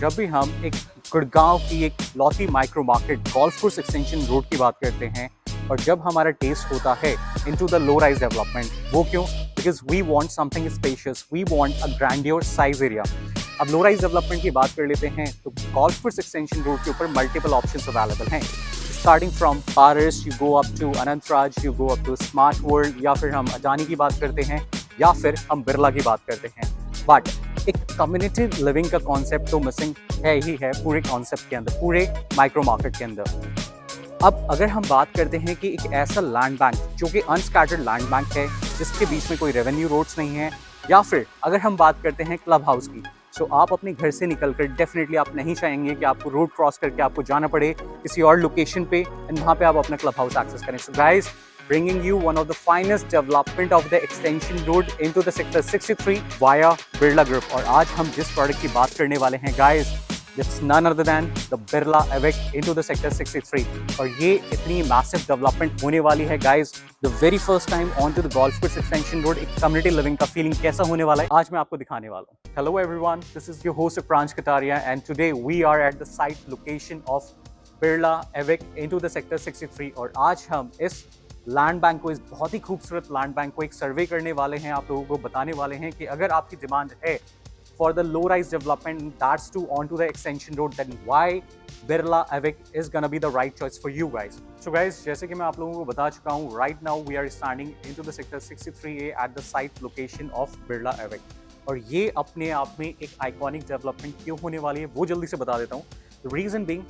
जब भी हम एक गुड़गांव की एक लौती micro market golf course extension road की बात करते हैं और जब हमारा टेस्ट होता है into the low rise development, वो क्यों? Because we want something spacious, we want a grandeur size area. अब लो राइज डेवलपमेंट की बात कर लेते हैं तो गोल्फ कोर्स एक्सटेंशन रोड के ऊपर मल्टीपल ऑप्शंस अवेलेबल हैं। Starting from Paras, you go up to Anantraj, you go up to smart world, या फिर हम अडानी की बात करते हैं, या फिर हम बिरला की बात करते हैं। बट एक कम्युनिटी लिविंग का कॉन्सेप्ट तो मिसिंग है ही है पूरे कॉन्सेप्ट के अंदर, पूरे माइक्रो मार्केट के अंदर। अब अगर हम बात करते हैं कि एक ऐसा लैंड बैंक जो कि अनस्कैटर्ड लैंड बैंक है, जिसके बीच में कोई रेवेन्यू रोड्स नहीं है, या फिर अगर हम बात करते हैं क्लब हाउस की, तो आप अपने घर से निकलकर डेफिनेटली आप नहीं चाहेंगे कि आपको रोड क्रॉस करके आपको जाना पड़े किसी और लोकेशन पे एंड वहाँ पे आप अपना क्लब हाउस एक्सेस करें। So guys, bringing you one of the finest development of the extension road into the sector 63 via Birla Group। और आज हम जिस प्रोडक्ट की बात करने वाले हैं guys, it's none other than the Birla Evic into the sector 63। और ये इतनी massive development होने वाली है guys, the very first time onto the golf course extension road। एक community living का feeling कैसा होने वाला है आज मैं आपको दिखाने वाला हूँ। Hello everyone, this is your host Pranj Kataria and today we are at the site location of Birla Evic into the sector 63। और आज हम इस लैंड बैंक को, इस बहुत ही खूबसूरत लैंड बैंक को एक सर्वे करने वाले हैं, आप लोगों को बताने वाले हैं कि अगर आपकी डिमांड है for the low rise development that's too on to the extension road, then why Birla Avik is gonna be the right choice for you guys. So guys, जैसे कि मैं आप लोगों को बता चुका हूँ, right now we are standing into the sector 63A at the site location of Birla Avik. और ये अपने आप में एक आइकॉनिक डेवलपमेंट क्यों होने वाली है वो जल्दी से बता देता हूँ। The reason being,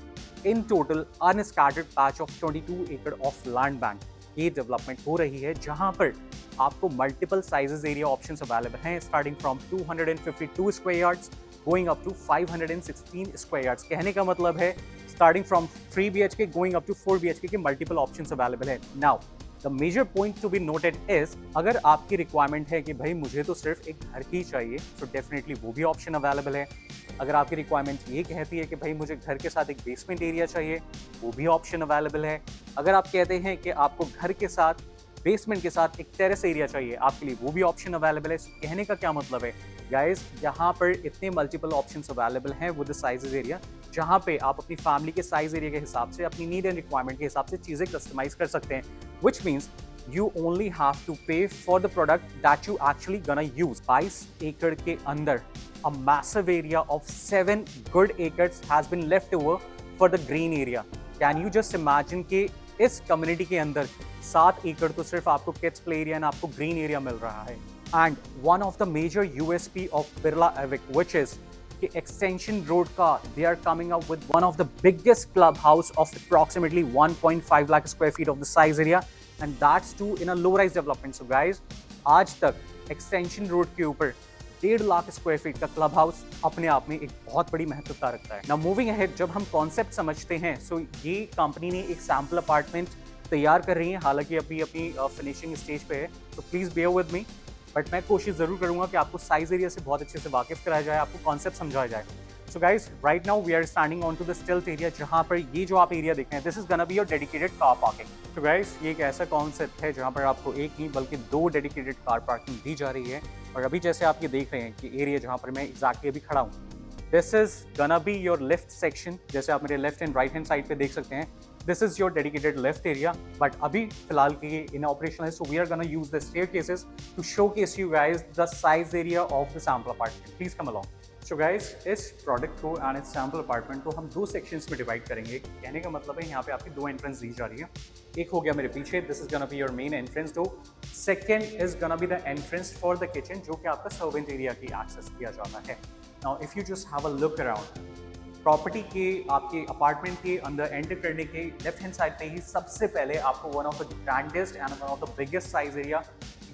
in total unscattered patch of 22 acre of land bank ये डेवलपमेंट हो रही है, जहां पर आपको multiple sizes area options available हैं, starting from 252 square yards going up to 516 square yards. कहने का मतलब है starting from 3 BHK going up to 4 BHK के मल्टीपल ऑप्शंस अवेलेबल है। Now the major point to be noted is, अगर आपकी requirement है कि भाई मुझे तो सिर्फ एक घर ही चाहिए, तो डेफिनेटली वो भी ऑप्शन अवेलेबल है। अगर आपकी रिक्वायरमेंट ये कहती है कि भाई मुझे घर के साथ एक बेसमेंट एरिया चाहिए, वो भी ऑप्शन अवेलेबल है। अगर आप कहते हैं कि आपको घर के साथ बेसमेंट के साथ एक टेरेस एरिया चाहिए, आपके लिए वो भी ऑप्शन अवेलेबल है। कहने का क्या मतलब है गाइस, यहाँ पर इतने मल्टीपल ऑप्शंस अवेलेबल हैं विद द साइजेस एरिया, जहाँ पे आप अपनी फैमिली के साइज एरिया के हिसाब से, अपनी नीड एंड रिक्वायरमेंट के हिसाब से चीज़ें कस्टमाइज कर सकते हैं। Which means you only have to pay for the product that you actually gonna use। 22 एकड़ के अंदर a massive area of 7 good acres has been left over for the green area। Can you just imagine कि इस community के अंदर 7 एकड़ तो सिर्फ आपको किड्स प्ले एरिया एंड आपको ग्रीन एरिया मिल रहा है। And one of the major USP of Birla Avik which is कि एक्सटेंशन रोड का they are coming up with one of the biggest club house of approximately 1.5 lakh square feet of the size area and that's too in a low rise development. So guys, आज तक extension road के ऊपर 1.5 lakh square feet का club house अपने आप में एक बहुत बड़ी महत्वता रखता है। नाउ मूविंग अहेड, जब हम कॉन्सेप्ट समझते हैं, सो ये कंपनी ने एक सैम्पल अपार्टमेंट तैयार कर रही है, हालांकि अभी अपनी फिनिशिंग स्टेज पे है, तो please bear with me. But मैं कोशिश जरूर करूंगा कि आपको साइज एरिया से बहुत अच्छे से वाकिफ कराया जाए, आपको कॉन्सेप्ट समझाया जाए। So guys, right now we are standing on to the stilt area, जहां पर ये जो आप एरिया देख रहे हैं, this is gonna be your dedicated car parking. तो गाइज, ये एक ऐसा कॉन्सेप्ट है जहां पर आपको एक नहीं बल्कि 2 डेडिकेटेड कार पार्किंग दी जा रही है। और अभी जैसे आप ये देख रहे हैं कि एरिया जहां पर मैं एग्जैक्टली अभी खड़ा हूँ, this is gonna be your left section. जैसे आप मेरे left and right hand side पे देख सकते हैं, this is your dedicated left area, but अभी फिलहाल के ये in operation है, so we are gonna use the staircases to showcase you guys the size area of the sample apartment। Please come along। So guys, इस product को and इस sample apartment को हम 2 सेक्शंस में डिवाइड करेंगे। कहने का मतलब है यहाँ पे आपकी 2 एंट्रेंस दी जा रही है। एक हो गया मेरे पीछे, this is gonna be your main entrance door. Second is gonna be the entrance for the kitchen, जो कि आपका सर्वेंट एरिया की एक्सेस किया जाता है। Now if you just have a look around, property के आपके अपार्टमेंट के अंदर एंटर करने के लेफ्ट हैंड साइड पे ही सबसे पहले आपको one of the grandest and one of the biggest size area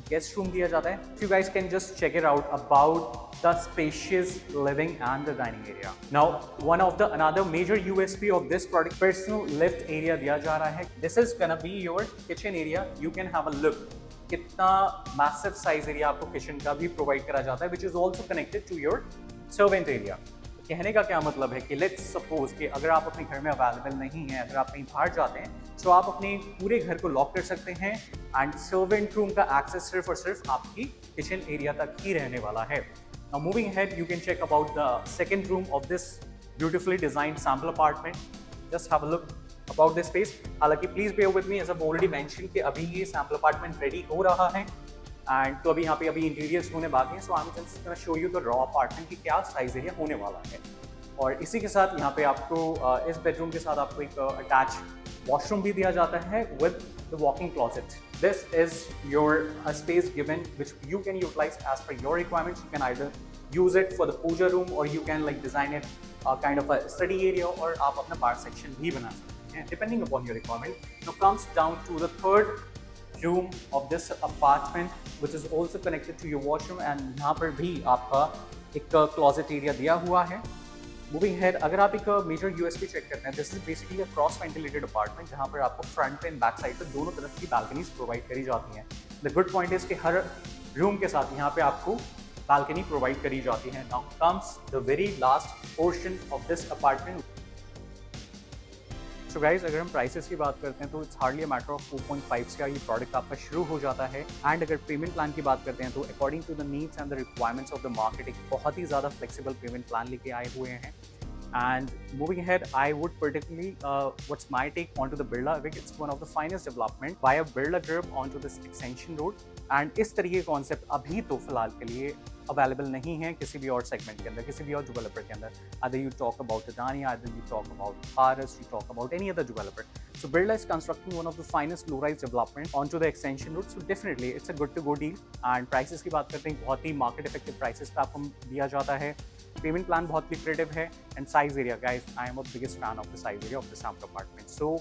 guest room दिया जाता है। If you guys can just check it out about the spacious living and the dining area. Now one of the another major USP of this product, personal lift area दिया जा रहा है। This is gonna be your kitchen area. You can have a look कितना massive size area आपको kitchen का भी provide करा जाता है, which is also connected to your servant area. कहने का क्या मतलब है कि लेट्स सपोज कि अगर आप अपने घर में अवेलेबल नहीं हैं, अगर आप कहीं बाहर जाते हैं, तो आप अपने पूरे घर को लॉक कर सकते हैं एंड सर्वेंट रूम का एक्सेस सिर्फ और सिर्फ आपकी किचन एरिया तक ही रहने वाला है। Now moving ahead, you can check about the second room of this beautifully designed sample apartment. Just have a look about this space. हालांकि please bear with me, as I already mention कि अभी ये sample apartment ready हो रहा है and तो अभी यहाँ पे अभी इंटीरियर्स होने बाकी हैं. So I am just gonna show you the raw apartment की क्या साइज एरिया होने वाला है. और इसी के साथ यहाँ पे आपको इस बेडरूम के साथ आपको एक अटैच वॉशरूम भी दिया जाता है with the walking closet. This is your space given which you can utilize as per your requirements. You can either use it for the puja room or you can like design it kind of a study area और आप अपना bar section भी बना सकते हैं depending upon your requirement. Now comes down to the third room of this apartment which is also connected to your washroom and यहाँ पर भी आपका एक closet area दिया हुआ है. मूविंग हेड, अगर आप एक मेजर यूएसपी चेक करते हैं, this is basically a cross ventilated apartment जहाँ पर आपको फ्रंट एंड बैक साइड पर दोनों तरफ की बालकनीज प्रोवाइड करी जाती हैं. द गुड पॉइंट इज कि हर रूम के साथ यहाँ पे आपको बालकनी प्रोवाइड करी जाती है. Now comes the very last portion of this apartment. So guys, अगर हम प्राइसेस की बात करते हैं तो it's hardly a matter of 2.5 से ये प्रोडक्ट आपका शुरू हो जाता है. एंड अगर पेमेंट प्लान की बात करते हैं तो according to the needs and the requirements of the market एक बहुत ही ज़्यादा फ्लेक्सिबल पेमेंट प्लान लेके आए हुए हैं. And moving ahead, I would particularly, what's my take onto the Birla Awake? It's one of the finest development by a Birla Group onto this extension road. And इस तरीके के concept अभी तो फिलहाल के लिए अवेलेबल नहीं है किसी भी और सेगमेंट के अंदर, किसी भी और डेवलपर के अंदर. Either you talk about Adani, either you talk about Paras, you talk about any other developer. So Birla is constructing one of the finest low-rise development onto the extension road. So definitely it's a good to go deal. And prices की बात करते हैं, बहुत ही market effective prices पे आपको दिया जाता है. पेमेंट प्लान बहुत लिक्रेटिव है. And size area, guys, I am a biggest fan of the size area of the sample apartment. So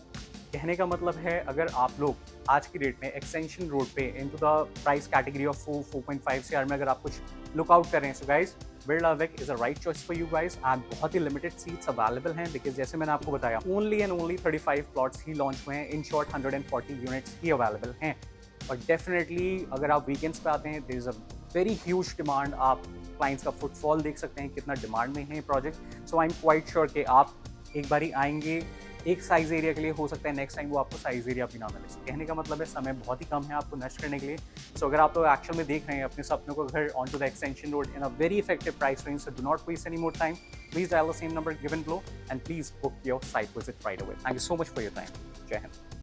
कहने का मतलब है, अगर आप लोग आज की डेट में एक्सटेंशन रोड पे into the price category of 4.5 CR में अगर आप कुछ लुक आउट कर रहे हैं, so guys Birla Awake is a right choice for you guys. And बहुत ही लिमिटेड सीट्स अवेलेबल हैं बिकॉज जैसे मैंने आपको बताया ओनली एंड ओनली 35 प्लॉट्स ही लॉन्च हुए हैं. इन शॉर्ट 140 यूनिट्स ही अवेलेबल हैं. और डेफिनेटली अगर आप वीकेंड्स पे आते हैं, there is a very huge demand. आप क्लाइंट्स का फुटफॉल देख सकते हैं कितना डिमांड में है ये project. So I am quite sure कि आप एक बारी आएंगे एक साइज एरिया के लिए, हो सकता है नेक्स्ट टाइम वो आपको साइज एरिया भी ना मिले. So, कहने का मतलब है समय बहुत ही कम है आपको नष्ट करने के लिए. सो अगर आप लोग एक्चुअल में देख रहे हैं अपने सपनों को घर on to the extension road in a very effective price range, so do not waste any more time. Please dial the same number given below and please book your site visit right away. Thank you so much for your time. Jai Hind.